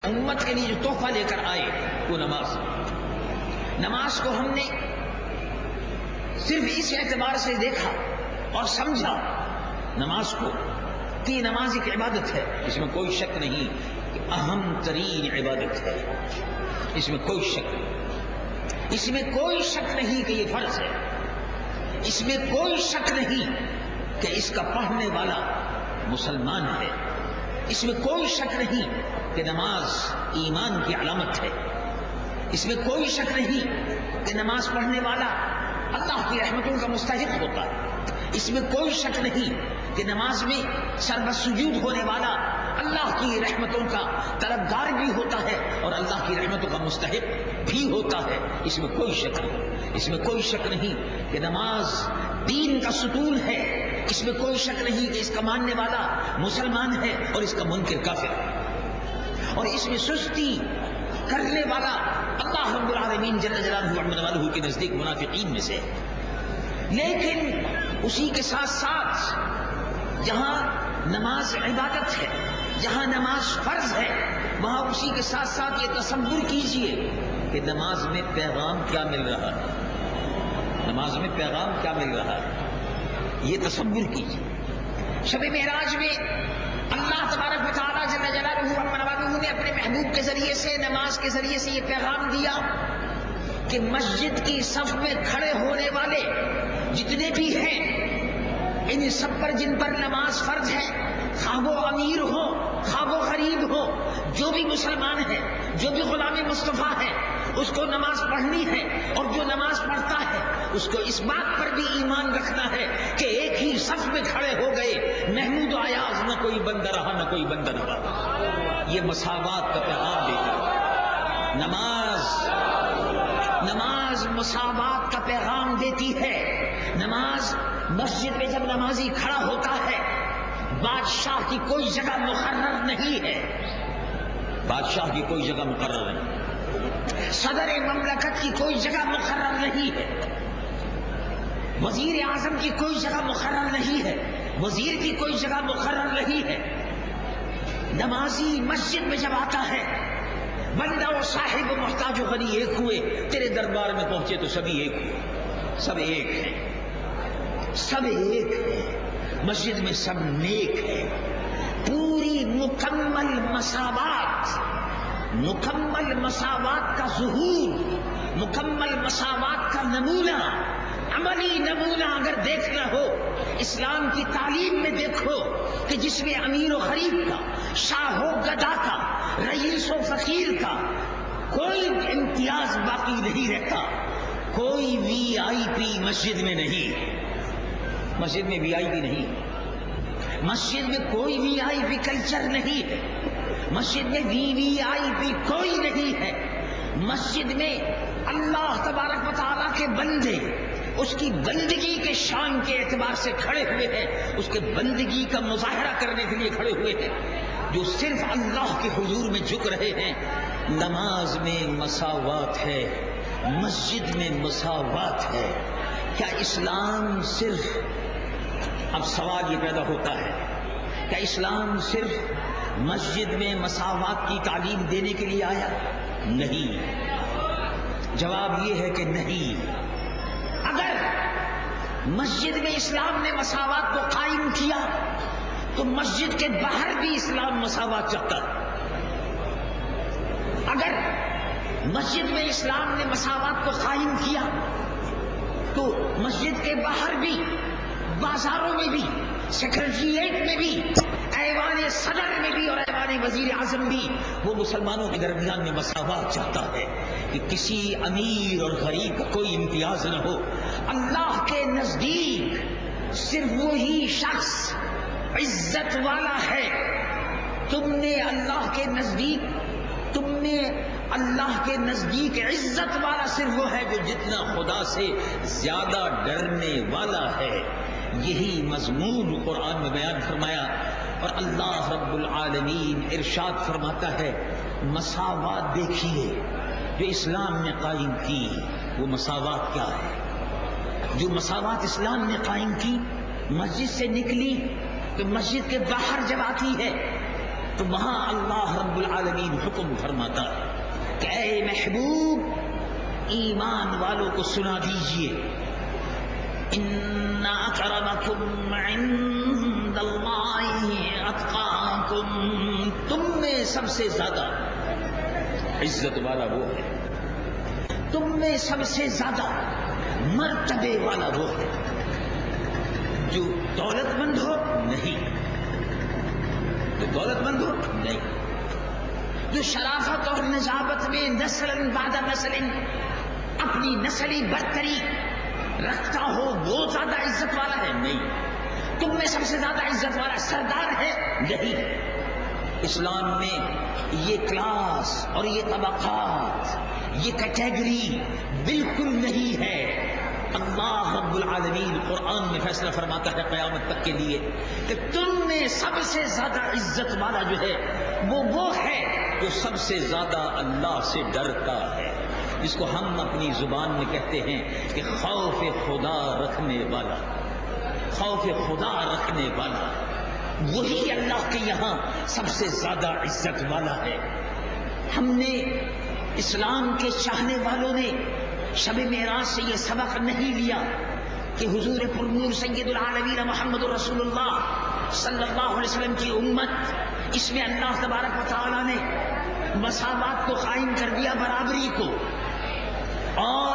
امت کے لیے جو تحفہ لے کر آئے وہ نماز. نماز کو ہم نے صرف اس اعتبار سے دیکھا اور سمجھا نماز کو کہ یہ نماز ایک عبادت ہے، اس میں کوئی شک نہیں کہ اہم ترین عبادت ہے، اس میں کوئی شک نہیں، اس میں کوئی شک نہیں کہ یہ فرض ہے، اس میں کوئی شک نہیں کہ اس کا پڑھنے والا مسلمان ہے، اس میں کوئی شک نہیں کہ نماز ایمان کی علامت ہے، اس میں کوئی شک نہیں کہ نماز پڑھنے والا اللہ کی رحمتوں کا مستحق ہوتا ہے، اس میں کوئی شک نہیں کہ نماز میں سر بسجود ہونے والا اللہ کی رحمتوں کا طلبگار بھی ہوتا ہے اور اللہ کی رحمتوں کا مستحق بھی ہوتا ہے، اس میں کوئی شک نہیں، اس میں کوئی شک نہیں کہ نماز دین کا ستون ہے، اس میں کوئی شک نہیں کہ اس کا ماننے والا مسلمان ہے اور اس کا منکر کافر ہے، اور اس میں سستی کرنے والا اللہ رب العالمین جل جلالہ وعلا کے نزدیک منافقین میں سے. لیکن اسی کے ساتھ ساتھ جہاں نماز عبادت ہے، جہاں نماز فرض ہے، وہاں اسی کے ساتھ ساتھ یہ تصور کیجئے کہ نماز میں پیغام کیا مل رہا ہے، نماز میں پیغام کیا مل رہا ہے، یہ تصور کیجئے. شب معراج میں اللہ تبارک و تعالیٰ جل جلالہ نے اپنے محبوب کے ذریعے سے نماز کے ذریعے سے یہ پیغام دیا کہ مسجد کی صف میں کھڑے ہونے والے جتنے بھی ہیں ان سب پر جن پر نماز فرض ہے، خواہ وہ امیر ہو خواہ وہ غریب ہو، جو بھی مسلمان ہے، جو بھی غلام مصطفیٰ ہے، اس کو نماز پڑھنی ہے، اور جو نماز پڑھتا ہے اس کو اس بات پر بھی ایمان رکھنا ہے کہ ایک ہی صف میں کھڑے ہو گئے، محمود و ایاز، نہ کوئی بندہ رہا نہ کوئی بندہ رہا. یہ مساوات کا پیغام دیتی ہے. نماز مساوات کا پیغام دیتی ہے. نماز مسجد میں جب نمازی کھڑا ہوتا ہے، بادشاہ کی کوئی جگہ مقرر نہیں ہے، بادشاہ کی کوئی جگہ مقرر نہیں، صدر مملکت کی کوئی جگہ مقرر نہیں ہے، وزیر اعظم کی کوئی جگہ مقرر نہیں ہے، وزیر کی کوئی جگہ مقرر نہیں ہے. نمازی مسجد میں جب آتا ہے، بندہ و صاحب و محتاج و غنی ایک ہوئے، تیرے دربار میں پہنچے تو سبھی ایک ہوئے، سب ایک ہیں، سب ایک ہیں، مسجد میں سب نیک ہیں. پوری مکمل مساوات کا ظہور، مکمل مساوات کا نمونہ، عملی نمونہ اگر دیکھنا ہو اسلام کی تعلیم میں دیکھو کہ جس میں امیر و غریب کا، شاہ و گدا کا، رئیس و فقیر کا کوئی امتیاز باقی نہیں رہتا. کوئی وی آئی پی مسجد میں نہیں، مسجد میں وی آئی پی نہیں، مسجد میں کوئی وی آئی پی کلچر نہیں ہے، مسجد میں وی آئی پی کوئی نہیں ہے. مسجد میں اللہ تبارک و تعالیٰ کے بندے اس کی بندگی کے شان کے اعتبار سے کھڑے ہوئے ہیں، اس کے بندگی کا مظاہرہ کرنے کے لیے کھڑے ہوئے ہیں، جو صرف اللہ کے حضور میں جھک رہے ہیں. نماز میں مساوات ہے، مسجد میں مساوات ہے. کیا اسلام صرف، اب سوال یہ پیدا ہوتا ہے، کیا اسلام صرف مسجد میں مساوات کی تعلیم دینے کے لیے آیا؟ نہیں. جواب یہ ہے کہ نہیں. اگر مسجد میں اسلام نے مساوات کو قائم کیا تو مسجد کے باہر بھی اسلام مساوات چاہتا ہے. اگر مسجد میں اسلام نے مساوات کو قائم کیا تو مسجد کے باہر بھی، بازاروں میں بھی، سیکرٹریٹ میں بھی، ایوان صدر میں بھی اور ایوان وزیر اعظم بھی وہ مسلمانوں کے درمیان میں مساوات چاہتا ہے کہ کسی امیر اور غریب کا کوئی امتیاز نہ ہو. اللہ کے نزدیک صرف وہی شخص عزت والا ہے. تم نے اللہ کے نزدیک عزت والا صرف وہ ہے جو جتنا خدا سے زیادہ ڈرنے والا ہے. یہی مضمون قرآن میں بیان فرمایا اور اللہ رب العالمین ارشاد فرماتا ہے مساوات دیکھیے جو اسلام نے قائم کی. وہ مساوات کیا ہے؟ جو مساوات اسلام نے قائم کی، مسجد سے نکلی تو مسجد کے باہر جب آتی ہے تو وہاں اللہ رب العالمین حکم فرماتا ہے کہ اے محبوب ایمان والوں کو سنا دیجئے، ان اکرمکم عند اللہ اتقاکم، تم میں سب سے زیادہ عزت والا وہ ہے، تم میں سب سے زیادہ مرتبے والا وہ ہے جو دولت مند ہو نہیں، جو دولت مند ہو نہیں، جو شرافت اور نجابت میں نسل بعد نسل اپنی نسلی برتری رکھتا ہو وہ زیادہ عزت والا ہے نہیں، تم میں سب سے زیادہ عزت والا سردار ہے نہیں۔ اسلام میں یہ کلاس اور یہ طبقات، یہ کیٹیگری بالکل نہیں ہے۔ اللہ رب العالمین قرآن میں فیصلہ فرماتا ہے قیامت تک کے لیے کہ تم میں سب سے زیادہ عزت والا جو ہے وہ ہے جو سب سے زیادہ اللہ سے ڈرتا ہے، جس کو ہم اپنی زبان میں کہتے ہیں کہ خوف خدا رکھنے والا، خوف خدا رکھنے والا، وہی اللہ کے یہاں سب سے زیادہ عزت والا ہے۔ ہم نے اسلام کے چاہنے والوں نے شب معراج سے یہ سبق نہیں لیا کہ حضور پرنور سید العالمین محمد رسول اللہ صلی اللہ علیہ وسلم کی امت، اس میں اللہ تبارک و تعالی نے مساوات کو قائم کر دیا، برابری کو، اور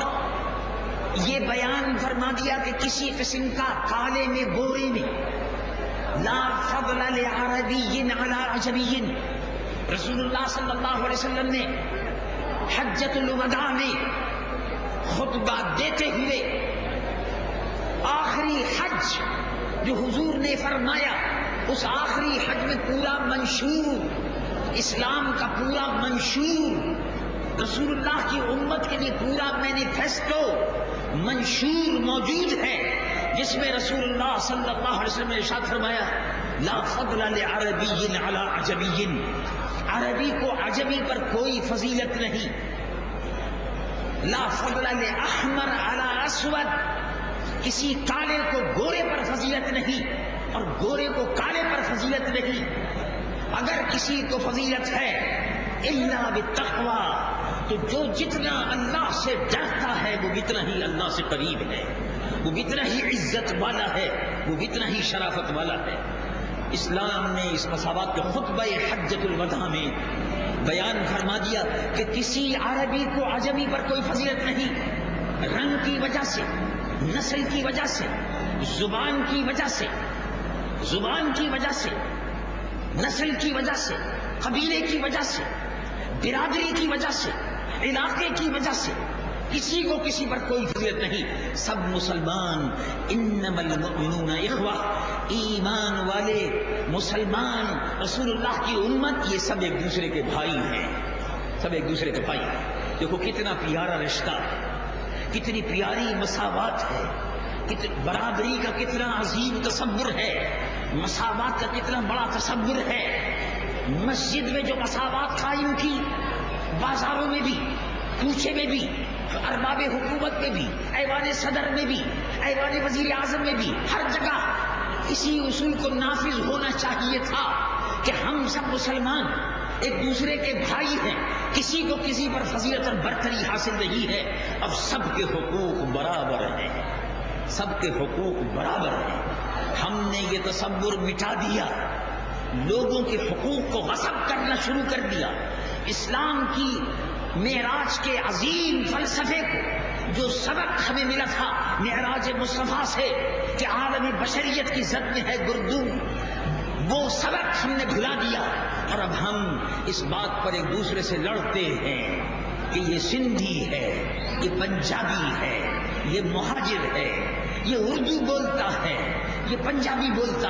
یہ بیان فرما دیا کہ کسی قسم کا کالے میں گورے میں لا فضل لعربی علی عجمی۔ رسول اللہ صلی اللہ علیہ وسلم نے حجۃ الوداع میں خطبہ دیتے ہوئے آخری حج جو حضور نے فرمایا، اس آخری حج میں پورا منشور، اسلام کا پورا منشور، رسول اللہ کی امت کے لیے پورا مینیفیسٹو منشور موجود ہے، جس میں رسول اللہ صلی اللہ علیہ وسلم نے ارشاد فرمایا لا فضل لعربی علی عجمی، عربی کو عجمی پر کوئی فضیلت نہیں، لا فضل لاحمر علی اسود، کسی کالے کو گورے پر فضیلت نہیں اور گورے کو کالے پر فضیلت نہیں۔ اگر کسی کو فضیلت ہے الا بالتقوی، تو جو جتنا اللہ سے ڈرتا ہے وہ اتنا ہی اللہ سے قریب ہے، وہ اتنا ہی عزت والا ہے، وہ اتنا ہی شرافت والا ہے۔ اسلام نے اس مساوات کے خطبہ حجۃ الوداع میں بیان فرما دیا کہ کسی عربی کو عجمی پر کوئی فضیلت نہیں، رنگ کی وجہ سے، نسل کی وجہ سے، زبان کی وجہ سے، زبان کی وجہ سے، نسل کی وجہ سے، قبیلے کی وجہ سے، برادری کی وجہ سے، علاقے کی وجہ سے کسی کو کسی پر کوئی فضیلت نہیں، سب مسلمان، انما المؤمنون اخوہ، ایمان والے مسلمان رسول اللہ کی امت یہ سب ایک دوسرے کے بھائی ہیں، سب ایک دوسرے کے بھائی ہیں۔ دیکھو کتنا پیارا رشتہ، کتنی پیاری مساوات ہے، برابری کا کتنا عظیم تصور ہے، مساوات کا کتنا بڑا تصور ہے۔ مسجد میں جو مساوات قائم کی، بازاروں میں بھی، کوچے میں بھی، ارباب حکومت میں بھی، ایوان صدر میں بھی، ایوان وزیر اعظم میں بھی، ہر جگہ اسی اصول کو نافذ ہونا چاہیے تھا کہ ہم سب مسلمان ایک دوسرے کے بھائی ہیں، کسی کو کسی پر فضیلت اور برتری حاصل نہیں ہے، اب سب کے حقوق برابر ہیں، سب کے حقوق برابر ہیں۔ ہم نے یہ تصور مٹا دیا، لوگوں کے حقوق کو غصب کرنا شروع کر دیا۔ اسلام کی معراج کے عظیم فلسفے کو، جو سبق ہمیں ملا تھا معراج مصطفیٰ سے کہ عالم بشریت کی زد میں ہے گردو، وہ سبق ہم نے بھلا دیا، اور اب ہم اس بات پر ایک دوسرے سے لڑتے ہیں کہ یہ سندھی ہے، یہ پنجابی ہے، یہ مہاجر ہے، یہ اردو بولتا ہے، یہ پنجابی بولتا